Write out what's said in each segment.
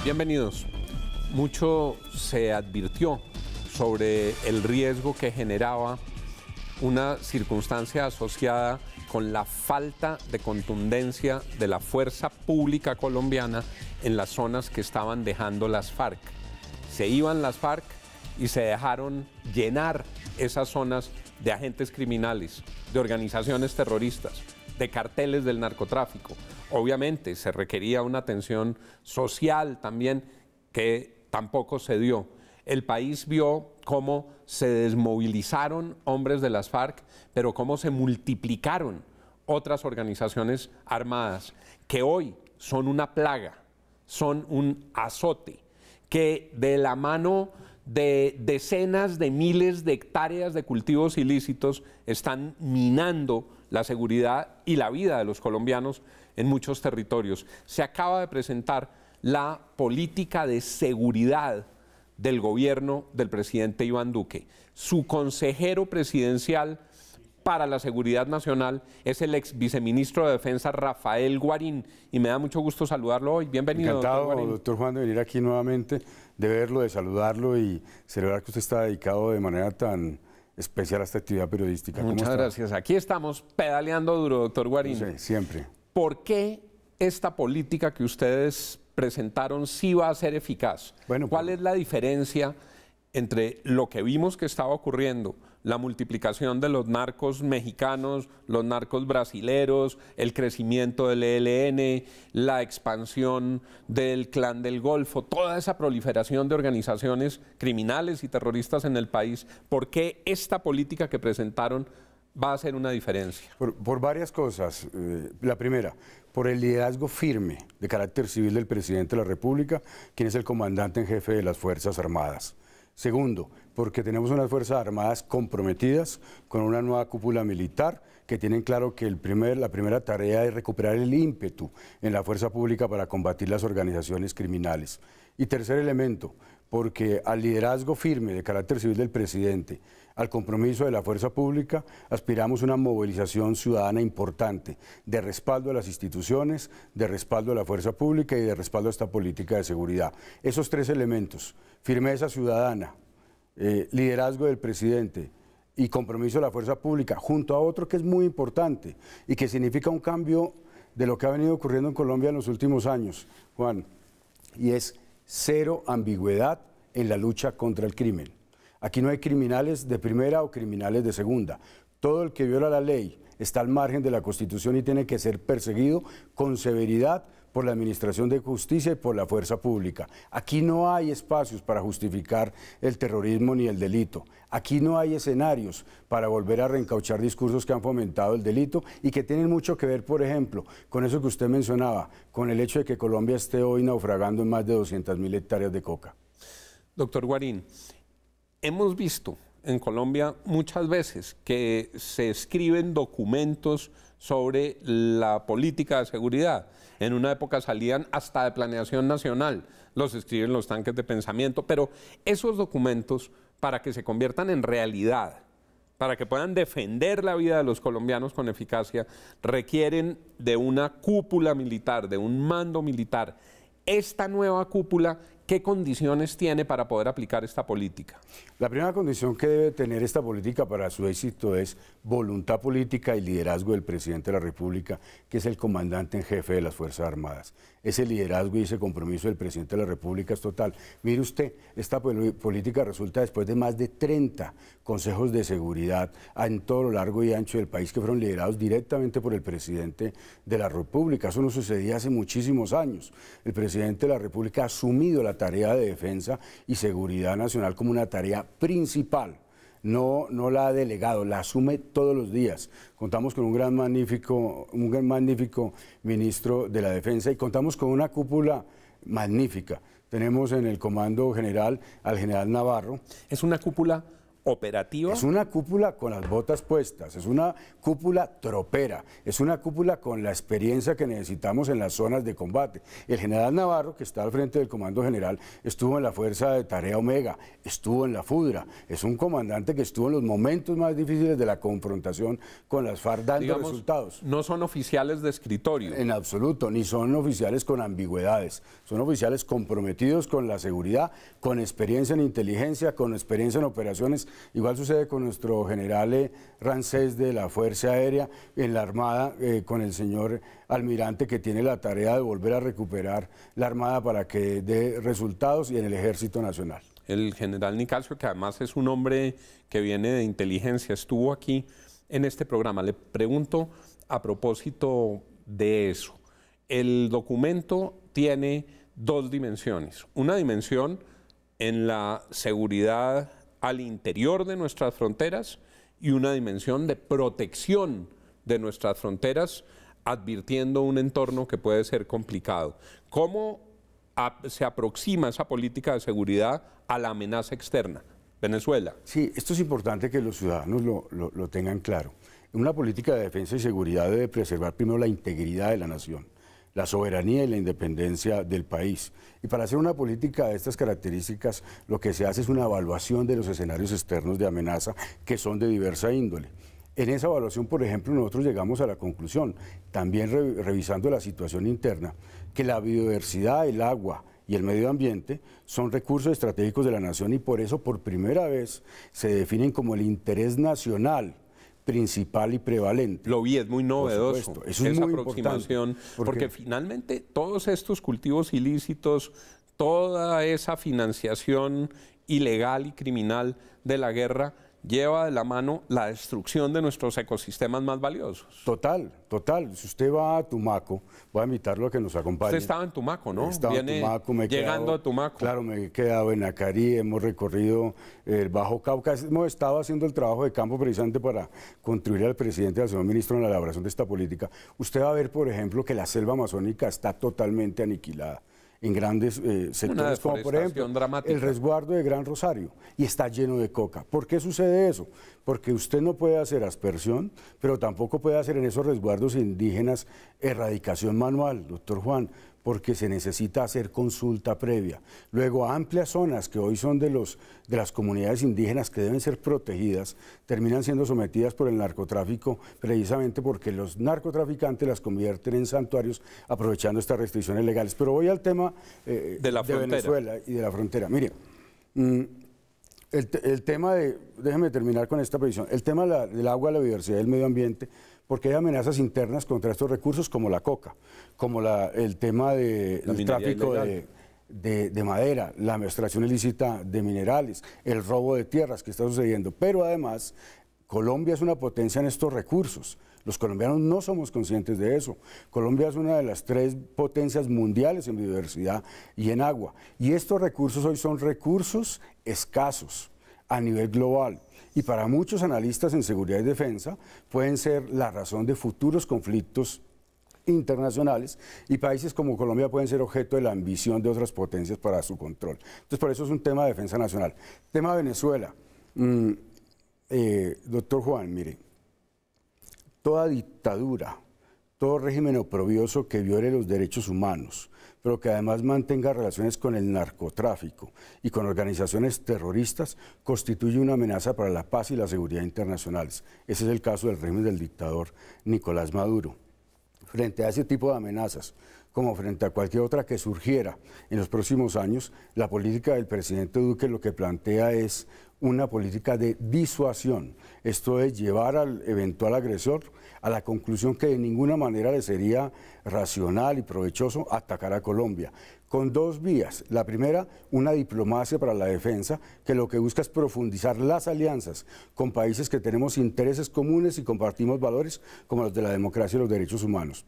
Bienvenidos. Mucho se advirtió sobre el riesgo que generaba una circunstancia asociada con la falta de contundencia de la fuerza pública colombiana en las zonas que estaban dejando las FARC. Se iban las FARC y se dejaron llenar esas zonas de agentes criminales, de organizaciones terroristas, de carteles del narcotráfico. Obviamente se requería una atención social también que tampoco se dio. El país vio cómo se desmovilizaron hombres de las FARC, pero cómo se multiplicaron otras organizaciones armadas que hoy son una plaga, son un azote, que de la mano de decenas de miles de hectáreas de cultivos ilícitos están minando la seguridad y la vida de los colombianos en muchos territorios. Se acaba de presentar la política de seguridad del gobierno del presidente Iván Duque. Su consejero presidencial para la seguridad nacional es el ex viceministro de Defensa Rafael Guarín, y me da mucho gusto saludarlo hoy. Bienvenido. Encantado, doctor Juan, de venir aquí nuevamente, de verlo, de saludarlo y celebrar que usted está dedicado de manera tan especial a esta actividad periodística. Muchas gracias. Aquí estamos pedaleando duro, doctor Guarín. Sí, siempre. ¿Por qué esta política que ustedes presentaron sí va a ser eficaz? Bueno, ¿cuál es la diferencia entre lo que vimos que estaba ocurriendo, la multiplicación de los narcos mexicanos, los narcos brasileros, el crecimiento del ELN, la expansión del Clan del Golfo, toda esa proliferación de organizaciones criminales y terroristas en el país? ¿Por qué esta política que presentaron va a hacer una diferencia? Por varias cosas. La primera, por el liderazgo firme de carácter civil del presidente de la República, quien es el comandante en jefe de las Fuerzas Armadas. Segundo, porque tenemos unas Fuerzas Armadas comprometidas con una nueva cúpula militar que tienen claro que la primera tarea es recuperar el ímpetu en la fuerza pública para combatir las organizaciones criminales. Y tercer elemento, porque al liderazgo firme de carácter civil del presidente, al compromiso de la fuerza pública, aspiramos a una movilización ciudadana importante de respaldo a las instituciones, de respaldo a la fuerza pública y de respaldo a esta política de seguridad. Esos tres elementos, firmeza ciudadana, liderazgo del presidente y compromiso de la fuerza pública, junto a otro que es muy importante y que significa un cambio de lo que ha venido ocurriendo en Colombia en los últimos años, Juan, y es cero ambigüedad en la lucha contra el crimen. Aquí no hay criminales de primera o criminales de segunda. Todo el que viola la ley está al margen de la Constitución y tiene que ser perseguido con severidad por la Administración de Justicia y por la fuerza pública. Aquí no hay espacios para justificar el terrorismo ni el delito. Aquí no hay escenarios para volver a reencauchar discursos que han fomentado el delito y que tienen mucho que ver, por ejemplo, con eso que usted mencionaba, con el hecho de que Colombia esté hoy naufragando en más de 200.000 hectáreas de coca. Doctor Guarín, hemos visto en Colombia muchas veces que se escriben documentos sobre la política de seguridad. En una época salían hasta de planeación nacional, los escriben los tanques de pensamiento, pero esos documentos, para que se conviertan en realidad, para que puedan defender la vida de los colombianos con eficacia, requieren de una cúpula militar, de un mando militar. Esta nueva cúpula, ¿qué condiciones tiene para poder aplicar esta política? La primera condición que debe tener esta política para su éxito es voluntad política y liderazgo del presidente de la República, que es el comandante en jefe de las Fuerzas Armadas. Ese liderazgo y ese compromiso del presidente de la República es total. Mire usted, esta política resulta después de más de 30 consejos de seguridad en todo lo largo y ancho del país que fueron liderados directamente por el presidente de la República. Eso no sucedía hace muchísimos años. El presidente de la República ha asumido la tarea de defensa y seguridad nacional como una tarea principal. No la ha delegado, la asume todos los días. Contamos con un magnífico ministro de la Defensa y contamos con una cúpula magnífica. Tenemos en el Comando General al general Navarro. ¿Es una cúpula operativa. Es una cúpula con las botas puestas, es una cúpula tropera, es una cúpula con la experiencia que necesitamos en las zonas de combate. El general Navarro, que está al frente del Comando General, estuvo en la Fuerza de Tarea Omega, estuvo en la FUDRA, es un comandante que estuvo en los momentos más difíciles de la confrontación con las FARC dando Digamos, resultados. No son oficiales de escritorio. En absoluto, ni son oficiales con ambigüedades, son oficiales comprometidos con la seguridad, con experiencia en inteligencia, con experiencia en operaciones. Igual sucede con nuestro general Rancés de la Fuerza Aérea, en la Armada, con el señor almirante que tiene la tarea de volver a recuperar la Armada para que dé resultados, y en el Ejército Nacional. El general Nicasio, que además es un hombre que viene de inteligencia, estuvo aquí en este programa. Le pregunto a propósito de eso. El documento tiene dos dimensiones. Una dimensión en la seguridad al interior de nuestras fronteras y una dimensión de protección de nuestras fronteras, advirtiendo un entorno que puede ser complicado. ¿Cómo se aproxima esa política de seguridad a la amenaza externa? Venezuela. Sí, esto es importante que los ciudadanos lo tengan claro. Una política de defensa y seguridad debe preservar primero la integridad de la nación, la soberanía y la independencia del país. Y para hacer una política de estas características, lo que se hace es una evaluación de los escenarios externos de amenaza, que son de diversa índole. En esa evaluación, por ejemplo, nosotros llegamos a la conclusión, también revisando la situación interna, que la biodiversidad, el agua y el medio ambiente son recursos estratégicos de la nación, y por eso por primera vez se definen como el interés nacional principal y prevalente. Lo vi, es muy novedoso eso es esa muy aproximación, porque finalmente todos estos cultivos ilícitos, toda esa financiación ilegal y criminal de la guerra, lleva de la mano la destrucción de nuestros ecosistemas más valiosos. Total, total. Si usted va a Tumaco, voy a invitarlo a que nos acompañe. Usted estaba en Tumaco, ¿no? Estaba en Tumaco, llegando a Tumaco. Claro, me he quedado en Acarí, hemos recorrido el Bajo Cauca, hemos estado haciendo el trabajo de campo precisamente para contribuir al presidente y al señor ministro en la elaboración de esta política. Usted va a ver, por ejemplo, que la selva amazónica está totalmente aniquilada en grandes sectores, como por ejemplo el resguardo de Gran Rosario, y está lleno de coca. ¿Por qué sucede eso? Porque usted no puede hacer aspersión, pero tampoco puede hacer en esos resguardos indígenas erradicación manual, doctor Juan, porque se necesita hacer consulta previa. Luego, amplias zonas que hoy son de las comunidades indígenas que deben ser protegidas, terminan siendo sometidas por el narcotráfico, precisamente porque los narcotraficantes las convierten en santuarios, aprovechando estas restricciones legales. Pero voy al tema de Venezuela y de la frontera. Mire, el tema de, déjeme terminar con esta previsión, el tema del agua, la biodiversidad y el medio ambiente, porque hay amenazas internas contra estos recursos como la coca, como el tema del tráfico de madera, la extracción ilícita de minerales, el robo de tierras que está sucediendo. Pero además, Colombia es una potencia en estos recursos. Los colombianos no somos conscientes de eso. Colombia es una de las 3 potencias mundiales en biodiversidad y en agua. Y estos recursos hoy son recursos escasos a nivel global. Y para muchos analistas en seguridad y defensa pueden ser la razón de futuros conflictos internacionales, y países como Colombia pueden ser objeto de la ambición de otras potencias para su control. Entonces, por eso es un tema de defensa nacional. Tema de Venezuela. Doctor Juan, mire, toda dictadura, todo régimen oprobioso que viole los derechos humanos, pero que además mantenga relaciones con el narcotráfico y con organizaciones terroristas, constituye una amenaza para la paz y la seguridad internacionales. Ese es el caso del régimen del dictador Nicolás Maduro. Frente a ese tipo de amenazas, como frente a cualquier otra que surgiera en los próximos años, la política del presidente Duque lo que plantea es una política de disuasión. Esto es llevar al eventual agresor a la conclusión que de ninguna manera le sería racional y provechoso atacar a Colombia, con 2 vías. La primera, una diplomacia para la defensa, que lo que busca es profundizar las alianzas con países que tenemos intereses comunes y compartimos valores como los de la democracia y los derechos humanos.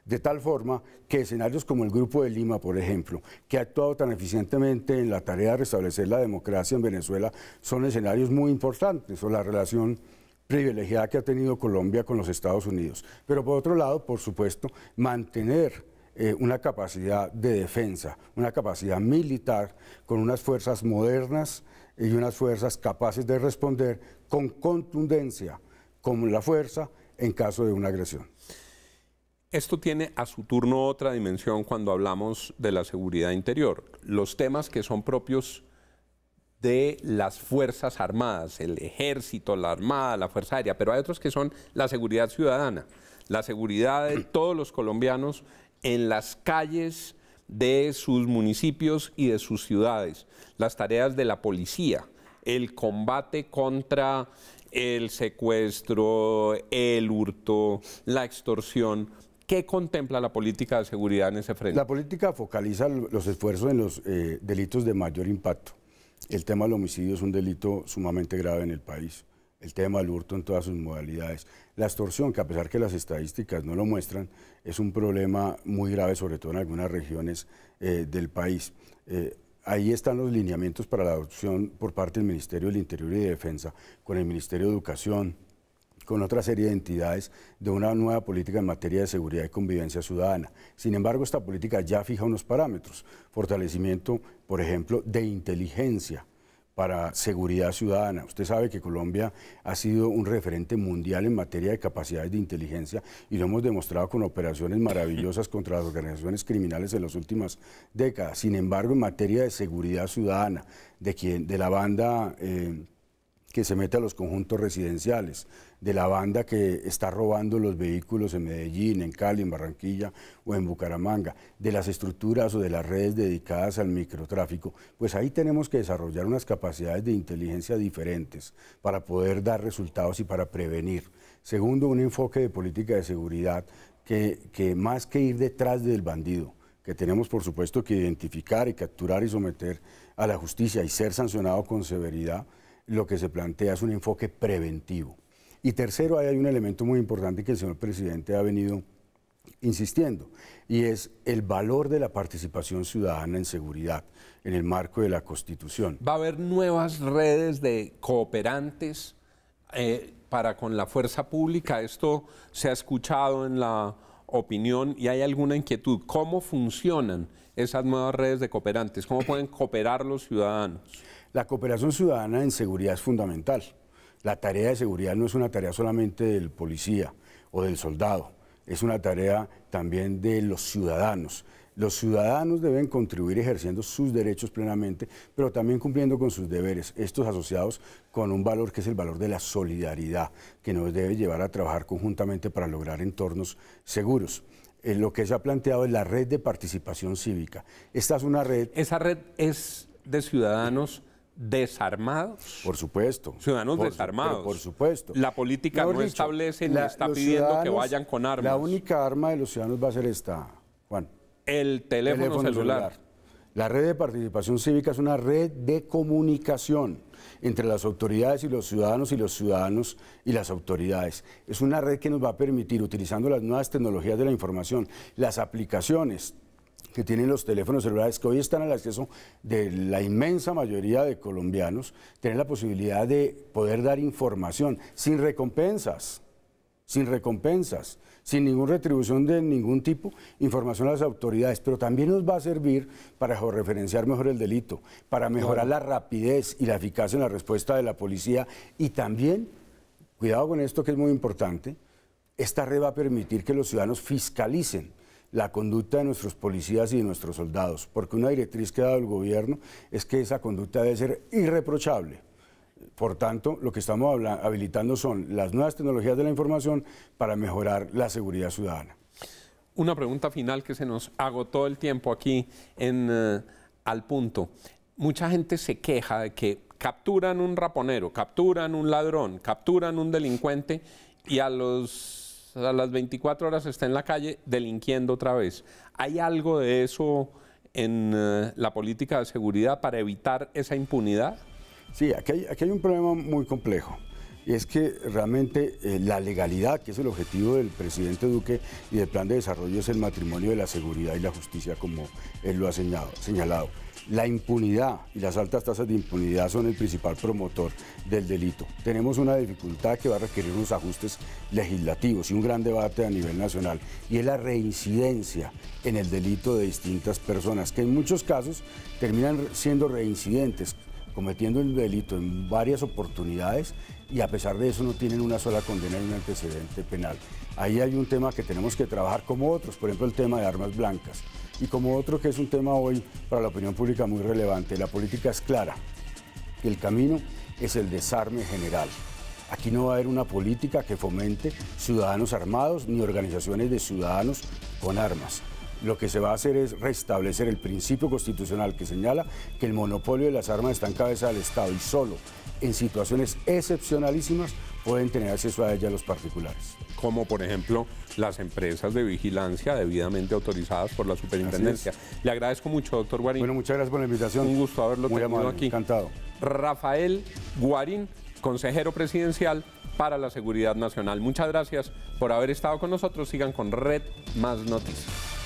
De tal forma que escenarios como el Grupo de Lima, por ejemplo, que ha actuado tan eficientemente en la tarea de restablecer la democracia en Venezuela, son escenarios muy importantes, o la relación privilegiada que ha tenido Colombia con los Estados Unidos. Pero por otro lado, por supuesto, mantener una capacidad de defensa, una capacidad militar con unas fuerzas modernas y unas fuerzas capaces de responder con contundencia, con la fuerza en caso de una agresión. Esto tiene a su turno otra dimensión cuando hablamos de la seguridad interior. Los temas que son propios de las Fuerzas Armadas, el Ejército, la Armada, la Fuerza Aérea, pero hay otros que son la seguridad ciudadana, la seguridad de todos los colombianos en las calles de sus municipios y de sus ciudades, las tareas de la policía, el combate contra el secuestro, el hurto, la extorsión. ¿Qué contempla la política de seguridad en ese frente? La política focaliza los esfuerzos en los delitos de mayor impacto. El tema del homicidio es un delito sumamente grave en el país. El tema del hurto en todas sus modalidades. La extorsión, que a pesar que las estadísticas no lo muestran, es un problema muy grave, sobre todo en algunas regiones del país. Ahí están los lineamientos para la adopción por parte del Ministerio del Interior y de Defensa, con el Ministerio de Educación, con otra serie de entidades, de una nueva política en materia de seguridad y convivencia ciudadana. Sin embargo, esta política ya fija unos parámetros. Fortalecimiento, por ejemplo, de inteligencia para seguridad ciudadana. Usted sabe que Colombia ha sido un referente mundial en materia de capacidades de inteligencia y lo hemos demostrado con operaciones maravillosas contra las organizaciones criminales en las últimas décadas. Sin embargo, en materia de seguridad ciudadana, de la banda que se mete a los conjuntos residenciales, de la banda que está robando los vehículos en Medellín, en Cali, en Barranquilla o en Bucaramanga, de las estructuras o de las redes dedicadas al microtráfico, pues ahí tenemos que desarrollar unas capacidades de inteligencia diferentes para poder dar resultados y para prevenir. Segundo, un enfoque de política de seguridad que más que ir detrás del bandido, que tenemos por supuesto que identificar y capturar y someter a la justicia y ser sancionado con severidad, lo que se plantea es un enfoque preventivo. Y tercero, hay un elemento muy importante que el señor presidente ha venido insistiendo, y es el valor de la participación ciudadana en seguridad, en el marco de la Constitución. ¿Va a haber nuevas redes de cooperantes para con la fuerza pública? Esto se ha escuchado en la opinión y hay alguna inquietud. ¿Cómo funcionan esas nuevas redes de cooperantes? ¿Cómo pueden cooperar los ciudadanos? La cooperación ciudadana en seguridad es fundamental. La tarea de seguridad no es una tarea solamente del policía o del soldado, es una tarea también de los ciudadanos. Los ciudadanos deben contribuir ejerciendo sus derechos plenamente, pero también cumpliendo con sus deberes, estos asociados con un valor que es el valor de la solidaridad, que nos debe llevar a trabajar conjuntamente para lograr entornos seguros. Lo que se ha planteado es la red de participación cívica. Esta es una red... ¿Esa red es de ciudadanos desarmados? Por supuesto. Ciudadanos desarmados. Por supuesto. La política no establece ni está pidiendo que vayan con armas. La única arma de los ciudadanos va a ser esta, Juan. El teléfono celular. La red de participación cívica es una red de comunicación entre las autoridades y los ciudadanos y las autoridades. Es una red que nos va a permitir, utilizando las nuevas tecnologías de la información, las aplicaciones que tienen los teléfonos celulares, que hoy están al acceso de la inmensa mayoría de colombianos, tener la posibilidad de poder dar información sin recompensas, sin ninguna retribución de ningún tipo, información a las autoridades, pero también nos va a servir para georreferenciar mejor el delito, para mejorar la rapidez y la eficacia en la respuesta de la policía y también, cuidado con esto que es muy importante, esta red va a permitir que los ciudadanos fiscalicen la conducta de nuestros policías y de nuestros soldados, porque una directriz que ha dado el gobierno es que esa conducta debe ser irreprochable. Por tanto, lo que estamos habilitando son las nuevas tecnologías de la información para mejorar la seguridad ciudadana. Una pregunta final que se nos agotó el tiempo aquí en Al Punto. Mucha gente se queja de que capturan un raponero, capturan un ladrón, capturan un delincuente y a las 24 horas está en la calle delinquiendo otra vez. ¿Hay algo de eso en la política de seguridad para evitar esa impunidad? Sí, aquí hay un problema muy complejo y es que realmente la legalidad, que es el objetivo del presidente Duque y del plan de desarrollo, es el matrimonio de la seguridad y la justicia, como él lo ha señalado. La impunidad y las altas tasas de impunidad son el principal promotor del delito. Tenemos una dificultad que va a requerir unos ajustes legislativos y un gran debate a nivel nacional, y es la reincidencia en el delito de distintas personas, que en muchos casos terminan siendo reincidentes, cometiendo el delito en varias oportunidades, y a pesar de eso no tienen una sola condena y un antecedente penal. Ahí hay un tema que tenemos que trabajar, como otros, por ejemplo el tema de armas blancas, y como otro que es un tema hoy para la opinión pública muy relevante. La política es clara, el camino es el desarme general. Aquí no va a haber una política que fomente ciudadanos armados ni organizaciones de ciudadanos con armas. Lo que se va a hacer es restablecer el principio constitucional que señala que el monopolio de las armas está en cabeza del Estado, y solo en situaciones excepcionalísimas pueden tener acceso a ellas los particulares. Como por ejemplo las empresas de vigilancia debidamente autorizadas por la superintendencia. Le agradezco mucho, doctor Guarín. Bueno, muchas gracias por la invitación. Un gusto haberlo tenido aquí. Encantado. Rafael Guarín, consejero presidencial para la Seguridad Nacional. Muchas gracias por haber estado con nosotros. Sigan con Red Más Noticias.